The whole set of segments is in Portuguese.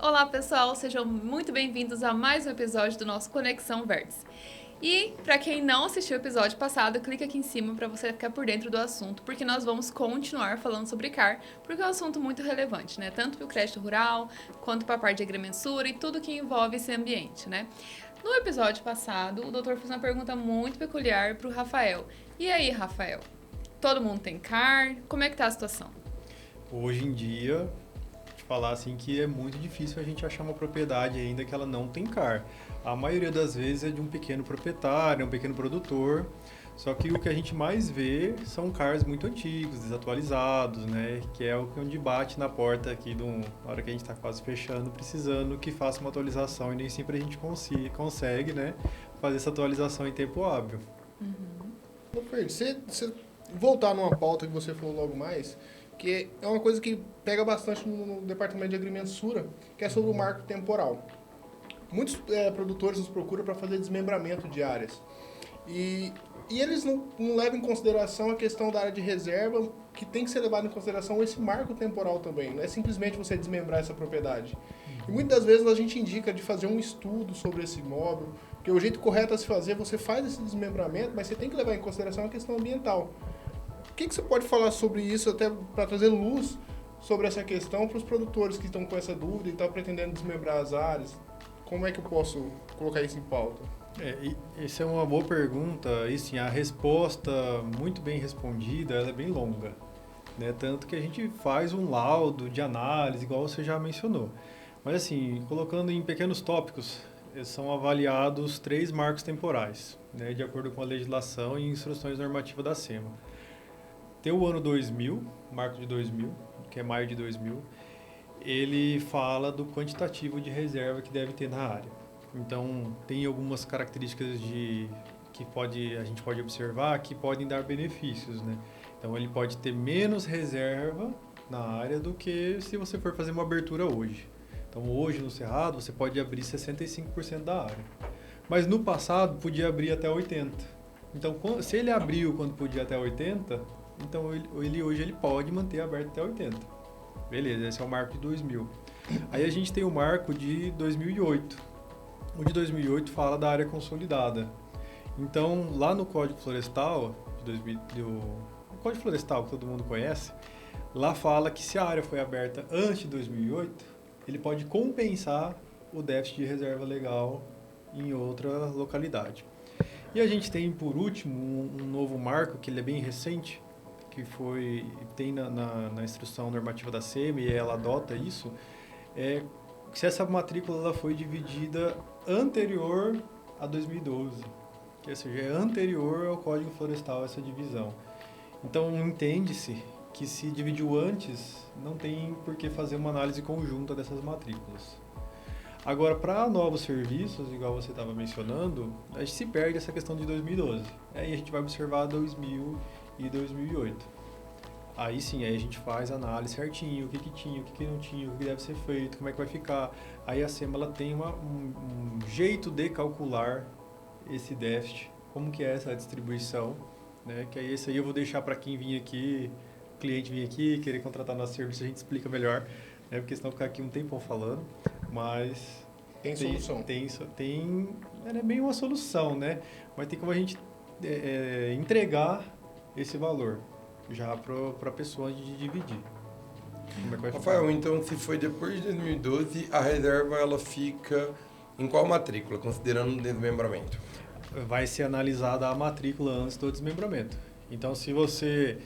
Olá pessoal, sejam muito bem-vindos a mais um episódio do nosso Conexão Vértice. E para quem não assistiu o episódio passado, clica aqui em cima para você ficar por dentro do assunto, porque nós vamos continuar falando sobre CAR, porque é um assunto muito relevante, né? Tanto para o crédito rural, quanto para a parte de agrimensura e tudo que envolve esse ambiente, né? No episódio passado, o doutor fez uma pergunta muito peculiar para o Rafael. E aí, Rafael? Todo mundo tem CAR? Como é que tá a situação? Hoje em dia, falar assim que é muito difícil a gente achar uma propriedade ainda que ela não tem CAR. A maioria das vezes é de um pequeno proprietário, um pequeno produtor. Só que o que a gente mais vê são CARs muito antigos, desatualizados, né? Que é o que bate na porta aqui na hora que a gente está quase fechando, precisando que faça uma atualização e nem sempre a gente consegue, né? Fazer essa atualização em tempo hábil. Ô, Fer, você voltar numa pauta que você falou logo mais, que é uma coisa que pega bastante no departamento de agrimensura, que é sobre o marco temporal. Muitos produtores nos procuram para fazer desmembramento de áreas. E eles não levam em consideração a questão da área de reserva, que tem que ser levado em consideração esse marco temporal também. Não é simplesmente você desmembrar essa propriedade. E muitas das vezes a gente indica de fazer um estudo sobre esse imóvel, porque o jeito correto a se fazer, você faz esse desmembramento, mas você tem que levar em consideração a questão ambiental. O que você pode falar sobre isso, até para trazer luz sobre essa questão para os produtores que estão com essa dúvida e estão pretendendo desmembrar as áreas? Como é que eu posso colocar isso em pauta? Essa é uma boa pergunta e sim, a resposta muito bem respondida, ela é bem longa, né? Tanto que a gente faz um laudo de análise, igual você já mencionou. Mas assim, colocando em pequenos tópicos, são avaliados 3 marcos temporais, né? De acordo com a legislação e instruções normativas da SEMA. Tem o ano 2000, marco de 2000, que é maio de 2000, ele fala do quantitativo de reserva que deve ter na área. Então, tem algumas características que a gente pode observar que podem dar benefícios, né? Então, ele pode ter menos reserva na área do que se você for fazer uma abertura hoje. Então, hoje no Cerrado, você pode abrir 65% da área. Mas no passado, podia abrir até 80%. Então, se ele abriu quando podia até 80%, então hoje ele pode manter aberto até 80%. Beleza, esse é o marco de 2000. Aí a gente tem o marco de 2008. O de 2008 fala da área consolidada. Então, lá no Código Florestal, o Código Florestal que todo mundo conhece, lá fala que se a área foi aberta antes de 2008, ele pode compensar o déficit de reserva legal em outra localidade. E a gente tem, por último, um novo marco, que ele é bem recente, que tem na instrução normativa da SEMA e ela adota isso, se essa matrícula ela foi dividida anterior a 2012, ou seja, é anterior ao Código Florestal essa divisão. Então, entende-se que se dividiu antes, não tem por que fazer uma análise conjunta dessas matrículas. Agora, para novos serviços, igual você estava mencionando, a gente se perde essa questão de 2012. Aí a gente vai observar 2000 e 2008. Aí sim, aí a gente faz a análise certinho, o que tinha, o que não tinha, o que deve ser feito, como é que vai ficar. Aí a SEMA ela tem um jeito de calcular esse déficit, como que é essa distribuição, né? Que aí esse aí eu vou deixar para quem vir aqui, cliente vir aqui, querer contratar nosso serviço, a gente explica melhor, né? Porque senão ficar aqui um tempão falando, mas... Tem solução? Tem, é bem uma solução, né? Mas tem como a gente entregar esse valor já para a pessoa de dividir. Como é que vai Rafael, ficar? então se foi depois de 2012, a reserva ela fica em qual matrícula, considerando o desmembramento? Vai ser analisada a matrícula antes do desmembramento. Então, se você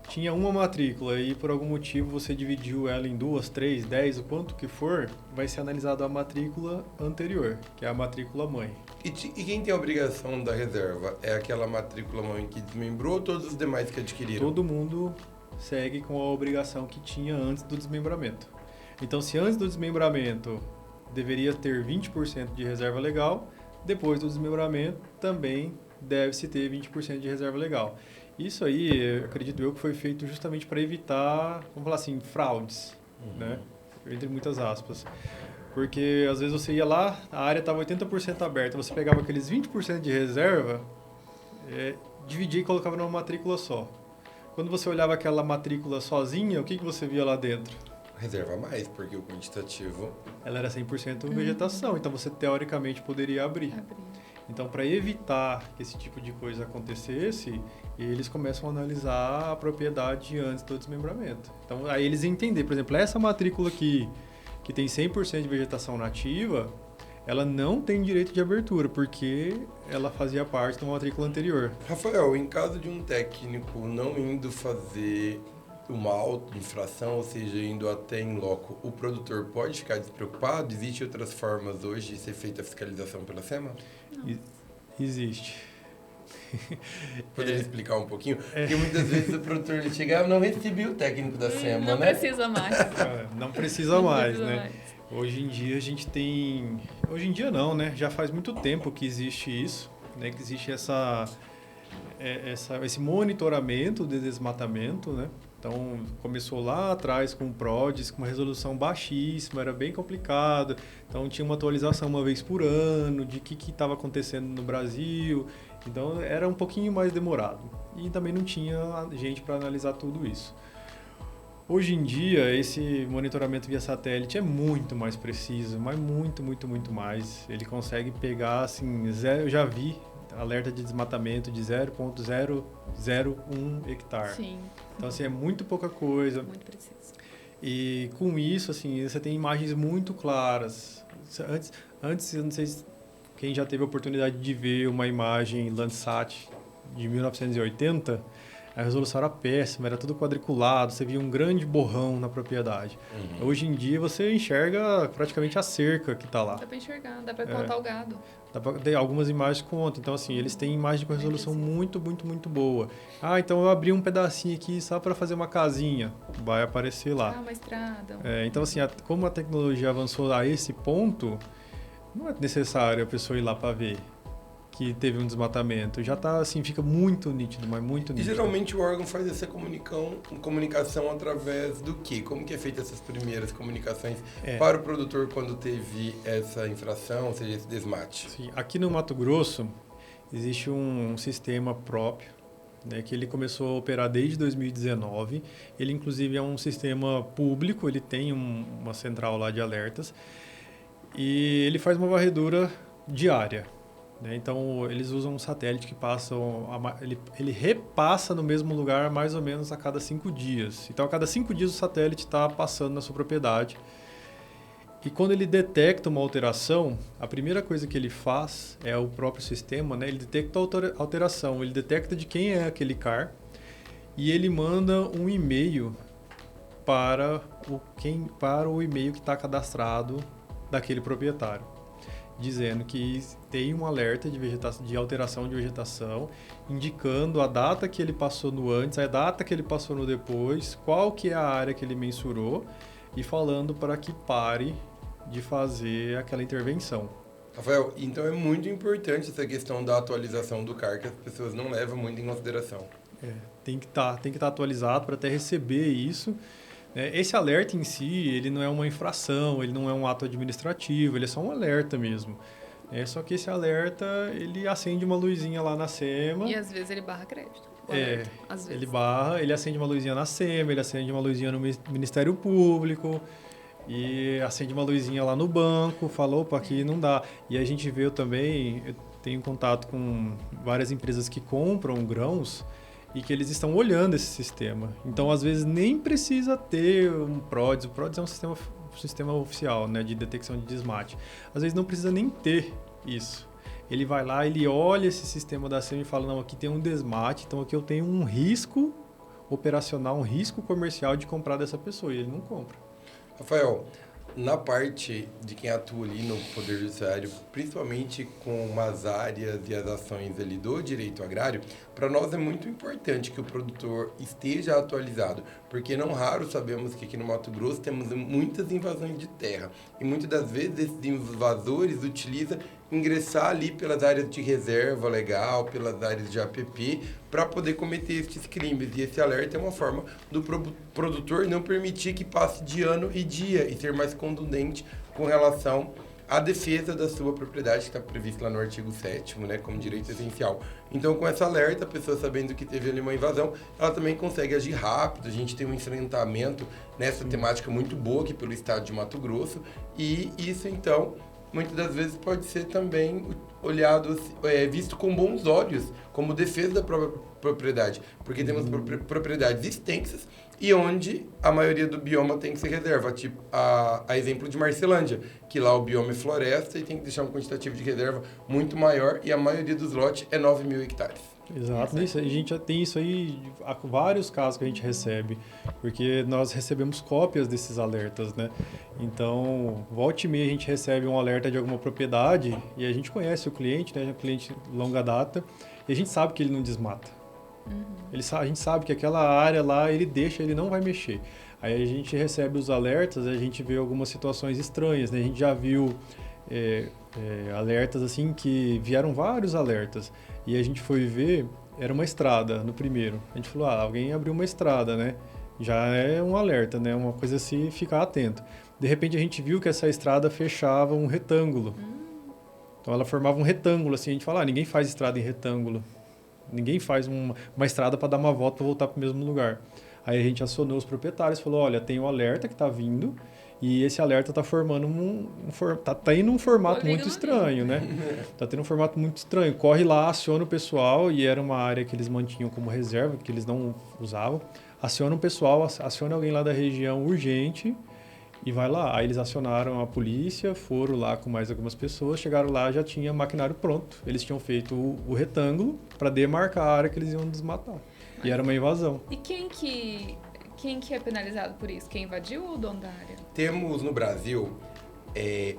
tinha uma matrícula e por algum motivo você dividiu ela em 2, 3, 10, o quanto que for, vai ser analisada a matrícula anterior, que é a matrícula mãe. E quem tem a obrigação da reserva? É aquela matrícula mãe que desmembrou ou todos os demais que adquiriram? Todo mundo segue com a obrigação que tinha antes do desmembramento. Então, se antes do desmembramento deveria ter 20% de reserva legal, depois do desmembramento também deve-se ter 20% de reserva legal. Isso aí, acredito eu, que foi feito justamente para evitar, vamos falar assim, fraudes, né? Entre muitas aspas. Porque às vezes você ia lá, a área estava 80% aberta, você pegava aqueles 20% de reserva, dividia e colocava numa matrícula só. Quando você olhava aquela matrícula sozinha, o que você via lá dentro? reserva mais, porque o quantitativo... Ela era 100% vegetação, então você teoricamente poderia abrir. Então, para evitar que esse tipo de coisa acontecesse, eles começam a analisar a propriedade antes do desmembramento. Então, aí eles entendem, por exemplo, essa matrícula aqui, que tem 100% de vegetação nativa, ela não tem direito de abertura, porque ela fazia parte de uma matrícula anterior. Rafael, em caso de um técnico não indo fazer uma auto-infração, ou seja, indo até em loco, o produtor pode ficar despreocupado? Existem outras formas hoje de ser feita a fiscalização pela SEMA? Existe. Poderia explicar um pouquinho? Porque muitas vezes o produtor ele chega e não recebeu o técnico da SEMA, não né? Precisa mais. Não precisa mais, precisa né? mais. Hoje em dia a gente tem... Hoje em dia não, né? Já faz muito tempo que existe isso, né? Que existe esse monitoramento de desmatamento, né? Então, começou lá atrás com o PRODES, com uma resolução baixíssima, era bem complicado. Então, tinha uma atualização uma vez por ano de o que estava acontecendo no Brasil. Então, era um pouquinho mais demorado. E também não tinha gente para analisar tudo isso. Hoje em dia, esse monitoramento via satélite é muito mais preciso, mas muito, muito, muito mais. Ele consegue pegar, assim, eu já vi alerta de desmatamento de 0,001 hectare. Sim. Então, assim, é muito pouca coisa. Muito preciso. E com isso, assim, você tem imagens muito claras. Antes, eu não sei quem já teve a oportunidade de ver uma imagem Landsat de 1980, a resolução era péssima, era tudo quadriculado, você via um grande borrão na propriedade. Hoje em dia, você enxerga praticamente a cerca que está lá. Dá para enxergar, dá para contar o gado. Tem algumas imagens que contam. Então, assim, eles têm imagem com resolução muito, muito, muito boa. Ah, então eu abri um pedacinho aqui só para fazer uma casinha. Vai aparecer lá. Uma estrada. Então, assim, como a tecnologia avançou a esse ponto, não é necessário a pessoa ir lá para ver que teve um desmatamento. Já tá, assim, fica muito nítido, mas muito nítido. E geralmente o órgão faz essa comunicação através do quê? Como que é feita essas primeiras comunicações para o produtor quando teve essa infração, ou seja, esse desmate? Sim, aqui no Mato Grosso existe um sistema próprio, né, que ele começou a operar desde 2019. Ele, inclusive, é um sistema público, ele tem uma central lá de alertas e ele faz uma varredura diária. Então, eles usam um satélite que ele repassa no mesmo lugar mais ou menos a cada 5 dias. Então, a cada 5 dias o satélite está passando na sua propriedade. E quando ele detecta uma alteração, a primeira coisa que ele faz é o próprio sistema, né? Ele detecta a alteração, ele detecta de quem é aquele CAR e ele manda um e-mail para o e-mail que está cadastrado daquele proprietário, dizendo que tem um alerta de alteração de vegetação, indicando a data que ele passou no antes, a data que ele passou no depois, qual que é a área que ele mensurou e falando para que pare de fazer aquela intervenção. Rafael, então é muito importante essa questão da atualização do CAR, que as pessoas não levam muito em consideração. Tem que estar atualizado para até receber isso. Esse alerta em si, ele não é uma infração, ele não é um ato administrativo, ele é só um alerta mesmo. Só que esse alerta, ele acende uma luzinha lá na SEMA. E às vezes ele barra crédito. Às vezes. Ele acende uma luzinha na SEMA, ele acende uma luzinha no Ministério Público e acende uma luzinha lá no banco, falou, opa, aqui não dá. E a gente vê também, eu tenho contato com várias empresas que compram grãos e que eles estão olhando esse sistema. Então, às vezes, nem precisa ter um PRODES. O PRODES é um sistema oficial, né, de detecção de desmate. Às vezes, não precisa nem ter isso. Ele vai lá, ele olha esse sistema da SEMA e fala, não, aqui tem um desmate, então aqui eu tenho um risco operacional, um risco comercial de comprar dessa pessoa, e ele não compra. Rafael, na parte de quem atua ali no Poder Judiciário, principalmente com as áreas e as ações ali do direito agrário, para nós é muito importante que o produtor esteja atualizado, porque não raro sabemos que aqui no Mato Grosso temos muitas invasões de terra e muitas das vezes esses invasores utilizam ingressar ali pelas áreas de reserva legal, pelas áreas de APP, para poder cometer esses crimes. E esse alerta é uma forma do produtor não permitir que passe de ano e dia e ser mais contundente com relação a defesa da sua propriedade, que está previsto lá no artigo 7º, né, como direito essencial. Então, com essa alerta, a pessoa sabendo que teve ali uma invasão, ela também consegue agir rápido. A gente tem um enfrentamento nessa temática muito boa aqui pelo estado de Mato Grosso, e isso, então, muitas das vezes pode ser também olhado, visto com bons olhos, como defesa da própria propriedade, porque temos propriedades extensas e onde a maioria do bioma tem que ser reserva, tipo a exemplo de Marcelândia, que lá o bioma é floresta e tem que deixar um quantitativo de reserva muito maior e a maioria dos lotes é 9.000 hectares. Exato, isso, a gente já tem isso aí, há vários casos que a gente recebe, porque nós recebemos cópias desses alertas, né? Então, volta e meia a gente recebe um alerta de alguma propriedade e a gente conhece o cliente, né? É um cliente longa data, e a gente sabe que ele não desmata. A gente sabe que aquela área lá ele deixa, ele não vai mexer. Aí a gente recebe os alertas, a gente vê algumas situações estranhas, né? A gente já viu alertas assim que vieram vários alertas e a gente foi ver, era uma estrada no primeiro. A gente falou, alguém abriu uma estrada, né? Já é um alerta, né? Uma coisa assim, ficar atento. De repente a gente viu que essa estrada fechava um retângulo. Então ela formava um retângulo, assim, a gente fala, ninguém faz estrada em retângulo. Ninguém faz uma estrada para dar uma volta para voltar para o mesmo lugar. Aí a gente acionou os proprietários, falou, olha, tem um alerta que está vindo e esse alerta está formando tá indo um formato muito estranho, né? Tá tendo um formato muito estranho. Corre lá, aciona o pessoal, e era uma área que eles mantinham como reserva, que eles não usavam. Aciona o pessoal, aciona alguém lá da região urgente e vai lá. Aí eles acionaram a polícia, foram lá com mais algumas pessoas, chegaram lá, já tinha maquinário pronto. Eles tinham feito o retângulo para demarcar a área que eles iam desmatar. E era uma invasão. E quem que é penalizado por isso? Quem invadiu ou o dono da área? Temos no Brasil,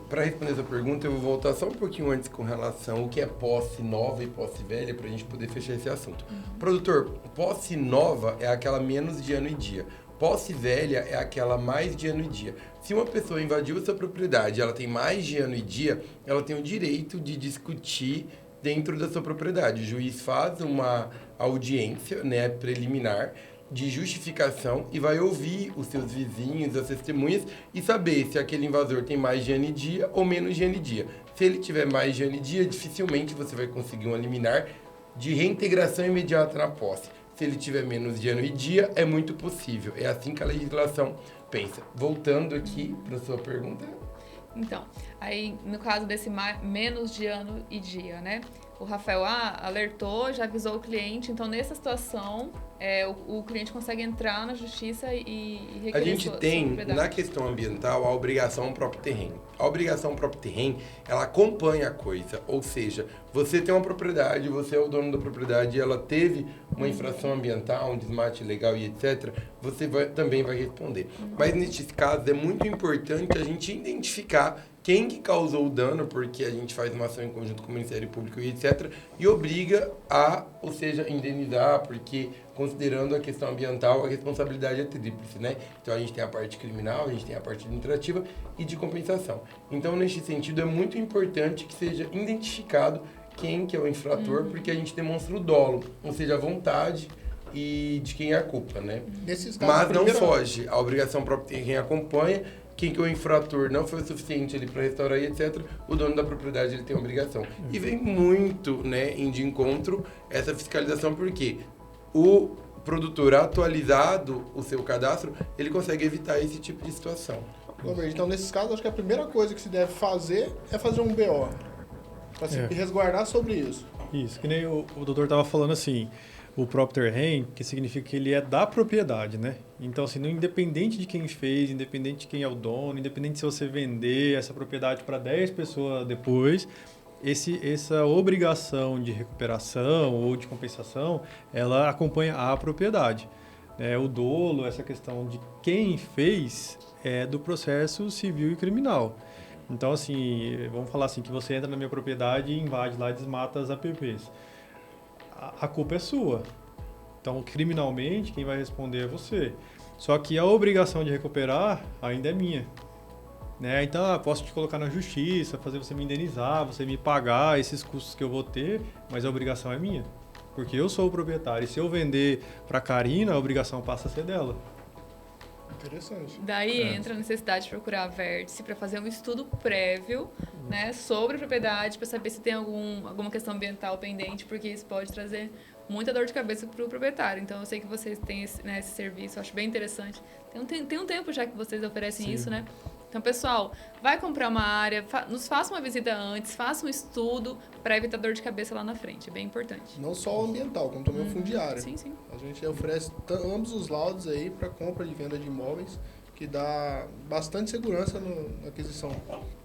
para responder essa pergunta, eu vou voltar só um pouquinho antes com relação ao que é posse nova e posse velha, para a gente poder fechar esse assunto. Produtor, posse nova é aquela menos de ano e dia. Posse velha é aquela mais de ano e dia. Se uma pessoa invadiu a sua propriedade, ela tem mais de ano e dia, ela tem o direito de discutir dentro da sua propriedade. O juiz faz uma audiência, né, preliminar de justificação e vai ouvir os seus vizinhos, as testemunhas e saber se aquele invasor tem mais de ano e dia ou menos de ano e dia. Se ele tiver mais de ano e dia, dificilmente você vai conseguir um liminar de reintegração imediata na posse. Se ele tiver menos de ano e dia, é muito possível. É assim que a legislação pensa. Voltando aqui para a sua pergunta. Então, aí no caso desse menos de ano e dia, né? O Rafael alertou, já avisou o cliente, então nessa situação o cliente consegue entrar na justiça e requerer a gente sua tem, propriedade. na questão ambiental, a obrigação próprio terreno. A obrigação próprio terreno, ela acompanha a coisa, ou seja, você tem uma propriedade, você é o dono da propriedade e ela teve uma infração ambiental, um desmate ilegal e etc., você também vai responder. Mas neste caso é muito importante a gente identificar quem que causou o dano, porque a gente faz uma ação em conjunto com o Ministério Público e etc., e obriga ou seja, indenizar, porque considerando a questão ambiental, a responsabilidade é tríplice, né? Então a gente tem a parte criminal, a gente tem a parte administrativa e de compensação. Então, neste sentido, é muito importante que seja identificado quem que é o infrator, porque a gente demonstra o dolo, ou seja, a vontade e de quem é a culpa, né? Nesses casos, mas não foge, a obrigação própria tem quem acompanha, quem que é o infrator não foi o suficiente ali para restaurar e etc., o dono da propriedade ele tem a obrigação. E vem muito, né, de encontro essa fiscalização, porque o produtor atualizado o seu cadastro, ele consegue evitar esse tipo de situação. Então, nesses casos, acho que a primeira coisa que se deve fazer é fazer um BO, para se resguardar sobre isso. Isso, que nem o doutor estava falando assim, o próprio terreno, que significa que ele é da propriedade, né? Então, assim, independente de quem fez, independente de quem é o dono, independente se você vender essa propriedade para 10 pessoas depois, essa obrigação de recuperação ou de compensação, ela acompanha a propriedade. O dolo, essa questão de quem fez, é do processo civil e criminal. Então, assim, vamos falar assim, que você entra na minha propriedade e invade lá e desmata as APPs. A culpa é sua. Então, criminalmente, quem vai responder é você. Só que a obrigação de recuperar ainda é minha. Né? Então, posso te colocar na justiça, fazer você me indenizar, você me pagar esses custos que eu vou ter, mas a obrigação é minha. Porque eu sou o proprietário. E se eu vender para a Karina, a obrigação passa a ser dela. Interessante. Daí entra a necessidade de procurar a Vértice para fazer um estudo prévio, né, sobre a propriedade, para saber se tem alguma questão ambiental pendente, porque isso pode trazer muita dor de cabeça para o proprietário. Então, eu sei que vocês têm esse serviço, eu acho bem interessante. Tem um tempo já que vocês oferecem Sim. isso, né? Então, pessoal, vai comprar uma área, nos faça uma visita antes, faça um estudo para evitar dor de cabeça lá na frente. É bem importante. Não só o ambiental, como também o fundiário. Sim, sim. A gente oferece ambos os laudos aí para compra e venda de imóveis, que dá bastante segurança na aquisição.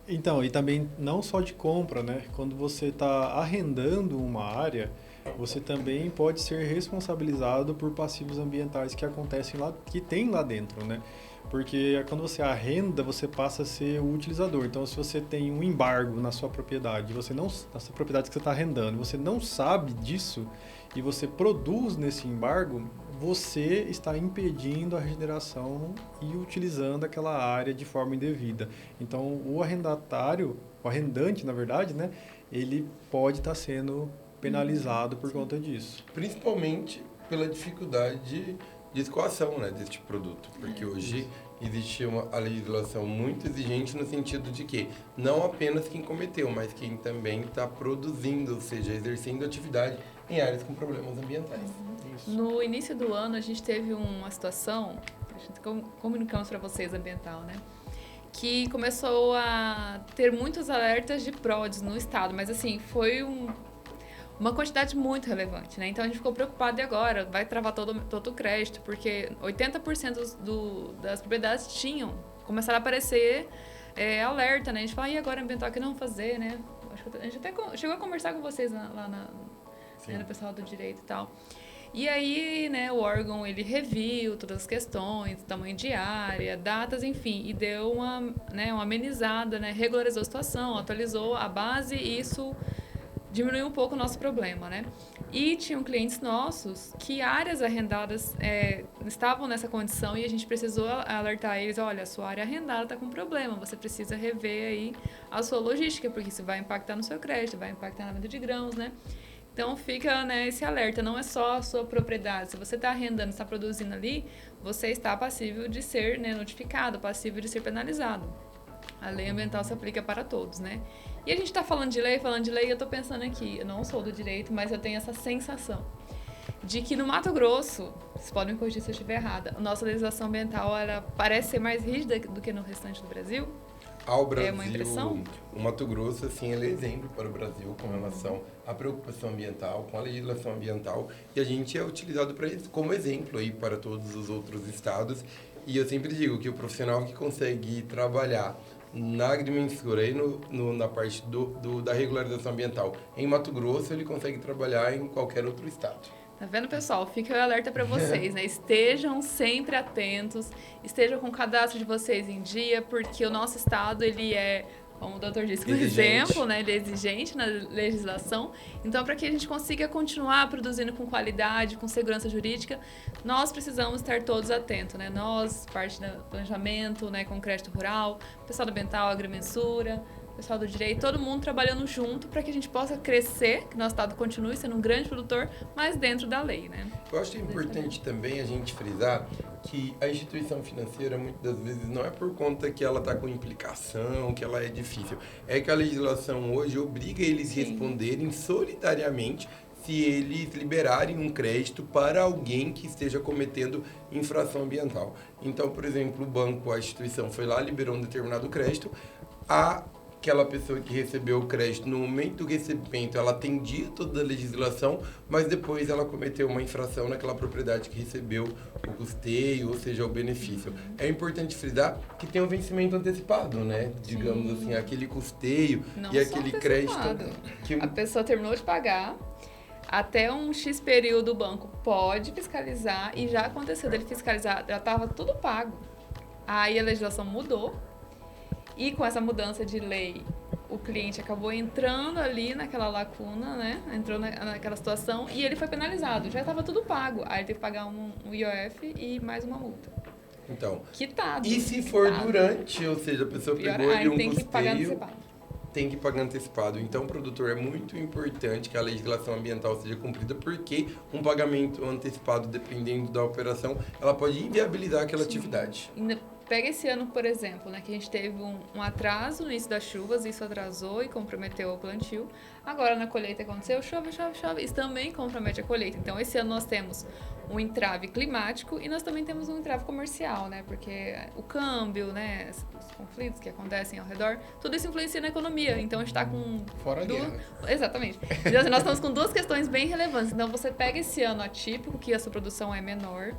Então, e também não só de compra, né? Quando você está arrendando uma área, você também pode ser responsabilizado por passivos ambientais que acontecem lá, que tem lá dentro, né? Porque quando você arrenda, você passa a ser o utilizador. Então, se você tem um embargo na sua propriedade, na sua propriedade que você está arrendando, você não sabe disso e você produz nesse embargo, você está impedindo a regeneração e utilizando aquela área de forma indevida. Então, o arrendatário, o arrendante, na verdade, né, ele pode estar sendo penalizado por conta disso. Principalmente pela dificuldade de escoação, né, deste produto. Porque hoje existe a legislação muito exigente no sentido de que não apenas quem cometeu, mas quem também está produzindo, ou seja, exercendo atividade em áreas com problemas ambientais. No início do ano, a gente teve uma situação, a gente comunicamos para vocês, ambiental, né? Que começou a ter muitos alertas de PRODES no estado, mas assim, foi uma quantidade muito relevante, né? Então a gente ficou preocupado, e agora? Vai travar todo o crédito, porque 80% das propriedades começaram a aparecer alerta, né? A gente fala, e agora ambiental, o que não vamos fazer, né? Acho que a gente até chegou a conversar com vocês lá no pessoal do direito e tal. E aí, né, o órgão, ele reviu todas as questões, tamanho de área, datas, enfim, e deu uma amenizada, né, regularizou a situação, atualizou a base e isso diminuiu um pouco o nosso problema, né? E tinham clientes nossos que áreas arrendadas estavam nessa condição e a gente precisou alertar eles, olha, a sua área arrendada está com problema, você precisa rever aí a sua logística, porque isso vai impactar no seu crédito, vai impactar na venda de grãos, né? Então fica, né, esse alerta, não é só a sua propriedade. Se você está arrendando, está produzindo ali, você está passível de ser, né, notificado, passível de ser penalizado. A lei ambiental se aplica para todos, né? E a gente está falando de lei, eu estou pensando aqui, eu não sou do direito, mas eu tenho essa sensação de que no Mato Grosso, vocês podem me corrigir se eu estiver errada, a nossa legislação ambiental ela parece ser mais rígida do que no restante do Brasil. Ao Brasil, É uma impressão? o Mato Grosso, assim, ele é exemplo para o Brasil com relação à preocupação ambiental, com a legislação ambiental, e a gente é utilizado para isso como exemplo aí para todos os outros estados. E eu sempre digo que o profissional que consegue trabalhar na agrimensura e na parte da regularização ambiental em Mato Grosso, ele consegue trabalhar em qualquer outro estado. Tá vendo, pessoal? Fica o alerta para vocês, né? Estejam sempre atentos, estejam com o cadastro de vocês em dia, porque o nosso estado, ele é, como o doutor disse, um exemplo, né? Ele é exigente na legislação. Então, para que a gente consiga continuar produzindo com qualidade, com segurança jurídica, nós precisamos estar todos atentos, né? Nós, parte do planejamento, né? Com crédito rural, pessoal do ambiental, agrimensura, pessoal do direito, todo mundo trabalhando junto para que a gente possa crescer, que nosso estado continue sendo um grande produtor, mas dentro da lei, né? Eu acho que é importante também a gente frisar que a instituição financeira, muitas das vezes, não é por conta que ela está com implicação, que ela é difícil. É que a legislação hoje obriga eles a responderem solidariamente se eles liberarem um crédito para alguém que esteja cometendo infração ambiental. Então, por exemplo, o banco, a instituição foi lá, liberou um determinado crédito, aquela pessoa que recebeu o crédito, no momento do recebimento, ela atendia toda a legislação, mas depois ela cometeu uma infração naquela propriedade que recebeu o custeio, ou seja, o benefício. É importante frisar que tem um vencimento antecipado, né? Digamos assim, aquele custeio e aquele crédito. Que a pessoa terminou de pagar, até um X período o banco pode fiscalizar, e já aconteceu dele fiscalizar, já estava tudo pago. Aí a legislação mudou, e com essa mudança de lei, o cliente acabou entrando ali naquela lacuna, né? Entrou naquela situação e ele foi penalizado. Já estava tudo pago. Aí ele teve que pagar um IOF e mais uma multa. Então, quitado. E se for durante, ou seja, a pessoa pegou ali um tem que pagar custeio... antecipado. tem que pagar antecipado. Então, produtor, é muito importante que a legislação ambiental seja cumprida, porque um pagamento antecipado, dependendo da operação, ela pode inviabilizar aquela atividade. Pega esse ano, por exemplo, né, que a gente teve um atraso no início das chuvas, isso atrasou e comprometeu o plantio. Agora, na colheita aconteceu, chove, isso também compromete a colheita. Então, esse ano nós temos um entrave climático e nós também temos um entrave comercial, né, porque o câmbio, né, os conflitos que acontecem ao redor, tudo isso influencia na economia. Então, a gente está com... Fora a guerra. Exatamente. Então, assim, nós estamos com duas questões bem relevantes. Então, você pega esse ano atípico, que a sua produção é menor,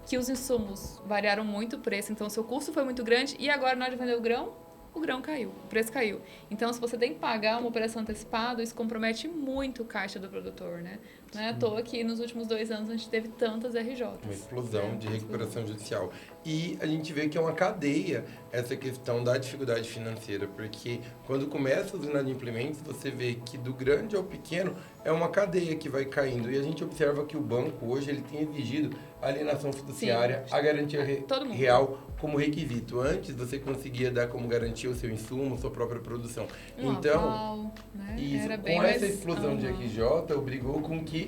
que os insumos variaram muito o preço, então o seu custo foi muito grande, e agora na hora de vender o grão caiu, o preço caiu. Então, se você tem que pagar uma operação antecipada, isso compromete muito o caixa do produtor, né? Não é à toa que nos últimos 2 anos a gente teve tantas RJs. Uma explosão de recuperação judicial. E a gente vê que é uma cadeia essa questão da dificuldade financeira, porque quando começa os inadimplentes, você vê que do grande ao pequeno é uma cadeia que vai caindo. E a gente observa que o banco hoje ele tem exigido a alienação fiduciária, a garantia real como requisito. Antes você conseguia dar como garantia o seu insumo, sua própria produção. Então, né? Isso, Era bem com mais... essa explosão de RJ, obrigou com que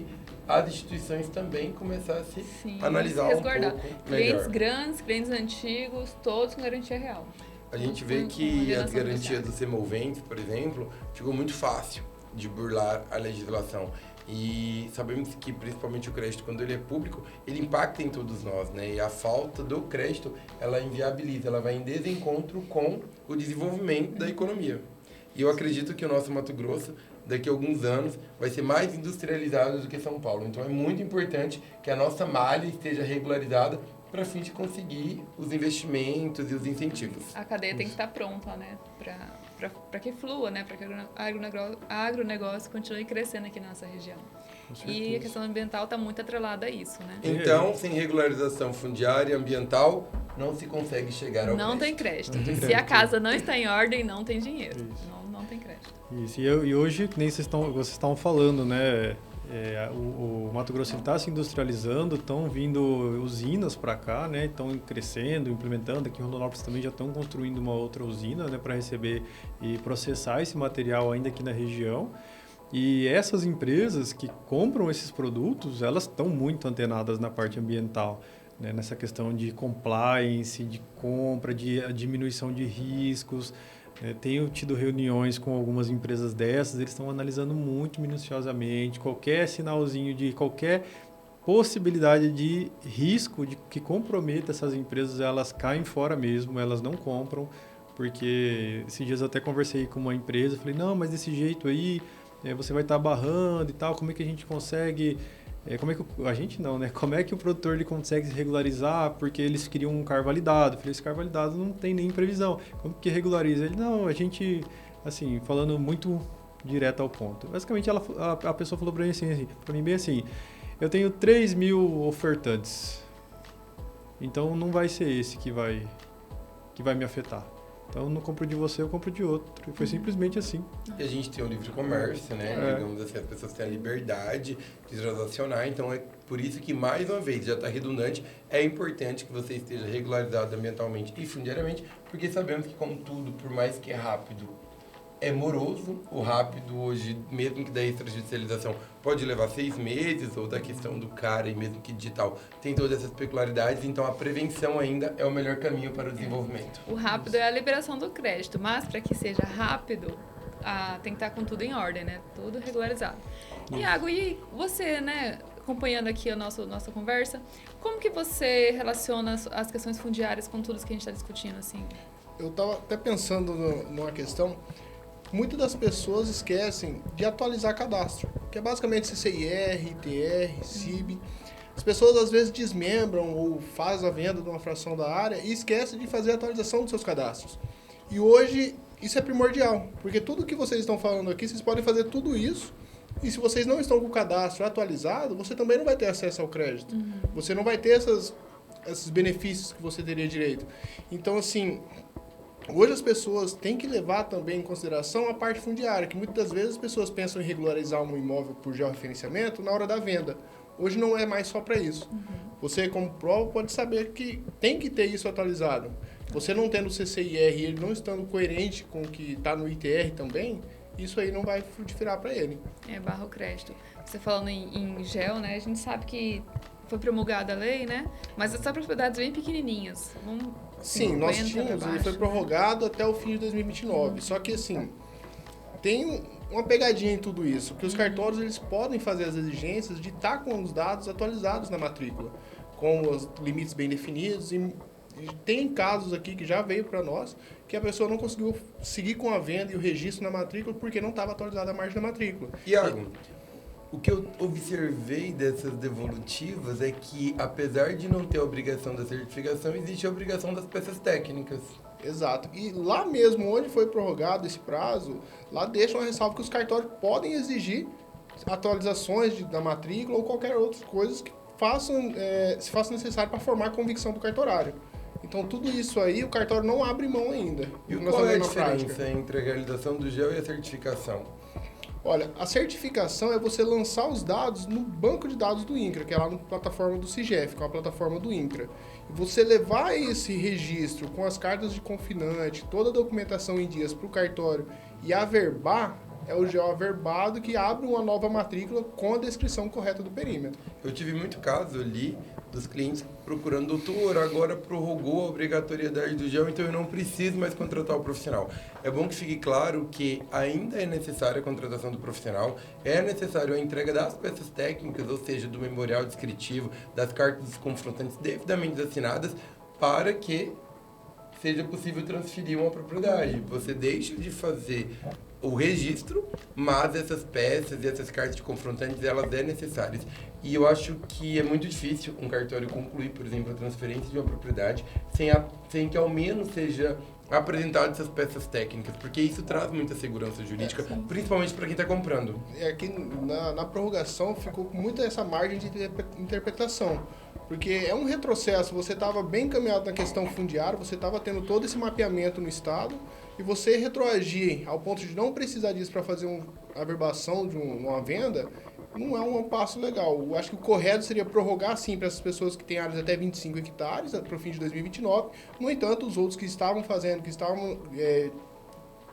as instituições também começassem a analisar um pouco melhor. Clientes grandes, clientes antigos, todos com garantia real. A gente vê que as garantias dos removentes, por exemplo, ficou muito fácil de burlar a legislação. E sabemos que, principalmente o crédito, quando ele é público, ele impacta em todos nós, né? E a falta do crédito, ela inviabiliza, ela vai em desencontro com o desenvolvimento da economia. E eu acredito que o nosso Mato Grosso, daqui a alguns anos, vai ser mais industrializado do que São Paulo. Então, é muito importante que a nossa malha esteja regularizada para fim de conseguir os investimentos e os incentivos. A cadeia tem que estar pronta, né? Para que flua, né? Para que o agronegócio continue crescendo aqui na nossa região. E a questão ambiental está muito atrelada a isso, né? Então, sem regularização fundiária e ambiental, não se consegue chegar ao Não crédito. tem crédito. Se a casa não está em ordem, não tem dinheiro. Não tem crédito. Isso. E hoje, que nem vocês estavam falando, né? O Mato Grosso está se industrializando, estão vindo usinas para cá, né? Estão crescendo, implementando. Aqui em Rondonópolis também já estão construindo uma outra usina, né? Para receber e processar esse material ainda aqui na região. E essas empresas que compram esses produtos, elas estão muito antenadas na parte ambiental, né? Nessa questão de compliance, de compra, de diminuição de riscos. Tenho tido reuniões com algumas empresas dessas, eles estão analisando muito minuciosamente qualquer sinalzinho de qualquer possibilidade de risco de que comprometa essas empresas, elas caem fora mesmo, elas não compram, porque esses dias eu até conversei com uma empresa, falei, não, mas desse jeito aí você vai estar barrando e tal, como é que a gente consegue... como é que a gente não, né? Como é que o produtor ele consegue se regularizar? Porque eles queriam um CAR validado. Eu falei, esse CAR validado não tem nem previsão. Como que regulariza? Ele, não, a gente, assim, falando muito direto ao ponto. Basicamente, a pessoa falou para mim bem assim, eu tenho 3.000 ofertantes. Então, não vai ser esse que vai me afetar. Então, eu não compro de você, eu compro de outro. E foi simplesmente assim. E a gente tem o livre comércio, né? Digamos assim, as pessoas têm a liberdade de transacionar. Então, é por isso que, mais uma vez, já está redundante, é importante que você esteja regularizado ambientalmente e fundiariamente, porque sabemos que, como tudo, por mais que é rápido, é moroso. O rápido hoje, mesmo que da extrajudicialização, pode levar 6 meses, ou da questão do CAR, e mesmo que digital, tem todas essas peculiaridades. Então, a prevenção ainda é o melhor caminho para o desenvolvimento. O rápido é a liberação do crédito, mas para que seja rápido, tem que estar com tudo em ordem, né? Tudo regularizado. Iago, e você, né, acompanhando aqui a nossa conversa, como que você relaciona as questões fundiárias com tudo isso que a gente está discutindo, assim? Eu estava até pensando numa questão. Muitas das pessoas esquecem de atualizar cadastro, que é basicamente CCIR, ITR, CIB. As pessoas às vezes desmembram ou fazem a venda de uma fração da área e esquecem de fazer a atualização dos seus cadastros. E hoje isso é primordial, porque tudo que vocês estão falando aqui, vocês podem fazer tudo isso, e se vocês não estão com o cadastro atualizado, você também não vai ter acesso ao crédito. Você não vai ter esses benefícios que você teria direito. Então, assim... Hoje as pessoas têm que levar também em consideração a parte fundiária, que muitas das vezes as pessoas pensam em regularizar um imóvel por georreferenciamento na hora da venda. Hoje não é mais só para isso. Você, como prova, pode saber que tem que ter isso atualizado. Você não tendo o CCIR e ele não estando coerente com o que está no ITR também, isso aí não vai frutificar para ele. Barra o crédito. Você falando em gel, né? A gente sabe que foi promulgada a lei, né? Mas são propriedades bem pequenininhas. Sim, nós tínhamos, ele foi prorrogado até o fim de 2029. Só que, assim, tem uma pegadinha em tudo isso, que os cartórios eles podem fazer as exigências de estar com os dados atualizados na matrícula, com os limites bem definidos. E tem casos aqui que já veio para nós que a pessoa não conseguiu seguir com a venda e o registro na matrícula porque não estava atualizada a margem da matrícula. Iago, o que eu observei dessas devolutivas é que, apesar de não ter a obrigação da certificação, existe a obrigação das peças técnicas. Exato. E lá mesmo, onde foi prorrogado esse prazo, lá deixa uma ressalva que os cartórios podem exigir atualizações da matrícula ou qualquer outra coisa que se faça necessário para formar a convicção do cartorário. Então, tudo isso aí, o cartório não abre mão ainda. E qual é a diferença entre a realização do gel e a certificação? Olha, a certificação é você lançar os dados no banco de dados do INCRA, que é lá na plataforma do CIGEF, que é a plataforma do INCRA. E você levar esse registro com as cartas de confinante, toda a documentação em dias para o cartório e averbar, é o GO averbado que abre uma nova matrícula com a descrição correta do perímetro. Eu tive muito caso ali dos clientes procurando, doutor, agora prorrogou a obrigatoriedade do gel, então eu não preciso mais contratar o profissional. É bom que fique claro que ainda é necessária a contratação do profissional, é necessário a entrega das peças técnicas, ou seja, do memorial descritivo, das cartas confrontantes devidamente assinadas, para que seja possível transferir uma propriedade. Você deixa de fazer o registro, mas essas peças e essas cartas de confrontantes, elas é necessárias. E eu acho que é muito difícil um cartório concluir, por exemplo, a transferência de uma propriedade sem que ao menos seja apresentado essas peças técnicas, porque isso traz muita segurança jurídica, principalmente para quem está comprando. É que na prorrogação ficou com muita essa margem de interpretação, porque é um retrocesso, você estava bem encaminhado na questão fundiária, você estava tendo todo esse mapeamento no Estado, e você retroagir ao ponto de não precisar disso para fazer uma averbação de uma venda, não é um passo legal. Eu acho que o correto seria prorrogar, sim, para essas pessoas que têm áreas até 25 hectares, para o fim de 2029. No entanto, os outros que estavam fazendo, que estavam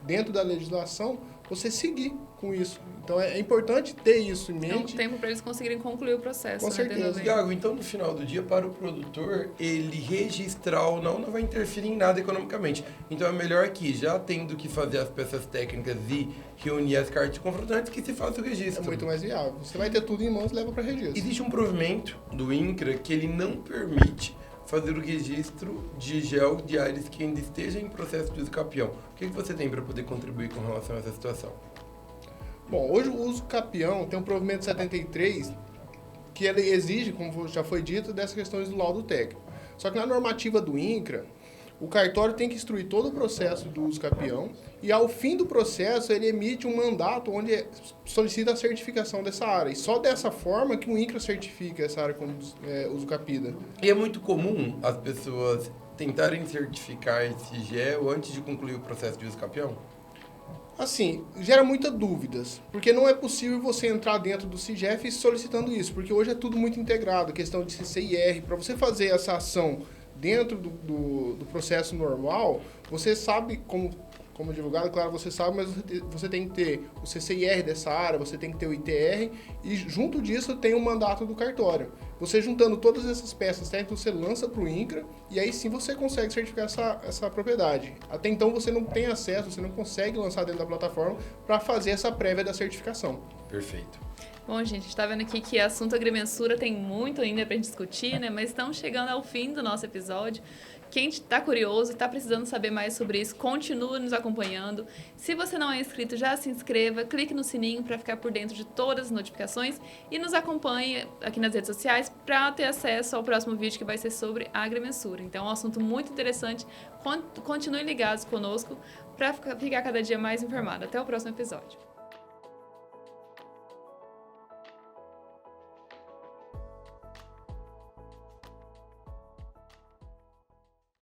dentro da legislação, você seguir com isso. Então, é importante ter isso em mente. É um tempo para eles conseguirem concluir o processo. Com certeza. Iago, então, no final do dia, para o produtor, ele registrar ou não vai interferir em nada economicamente. Então, é melhor que, já tendo que fazer as peças técnicas e reunir as cartas confrontantes, que se faça o registro. É muito mais viável. Você vai ter tudo em mãos e leva para registro. Existe um provimento do INCRA que ele não permite fazer o registro de gel de áreas que ainda estejam em processo de uso capião. O que você tem para poder contribuir com relação a essa situação? Bom, hoje o uso capião tem um provimento 73 que ele exige, como já foi dito, dessas questões do laudo técnico. Só que na normativa do INCRA, o cartório tem que instruir todo o processo do uso capião e ao fim do processo ele emite um mandato onde solicita a certificação dessa área. E só dessa forma que o INCRA certifica essa área como uso capida. E é muito comum as pessoas tentarem certificar esse gel antes de concluir o processo de uso capião? Assim, gera muitas dúvidas, porque não é possível você entrar dentro do CIGEF solicitando isso, porque hoje é tudo muito integrado, questão de CCIR. Para você fazer essa ação dentro do processo normal, você sabe, como advogado, claro, você sabe, mas você tem que ter o CCIR dessa área, você tem que ter o ITR, e junto disso tem o mandato do cartório. Você juntando todas essas peças técnicas, você lança para o INCRA, e aí sim você consegue certificar essa propriedade. Até então você não tem acesso, você não consegue lançar dentro da plataforma para fazer essa prévia da certificação. Perfeito. Bom, gente, a gente está vendo aqui que assunto agrimensura tem muito ainda para discutir, né? Mas estamos chegando ao fim do nosso episódio. Quem está curioso, está precisando saber mais sobre isso, continue nos acompanhando. Se você não é inscrito, já se inscreva, clique no sininho para ficar por dentro de todas as notificações e nos acompanhe aqui nas redes sociais para ter acesso ao próximo vídeo que vai ser sobre agrimensura. Então, é um assunto muito interessante. Continuem ligados conosco para ficar cada dia mais informado. Até o próximo episódio.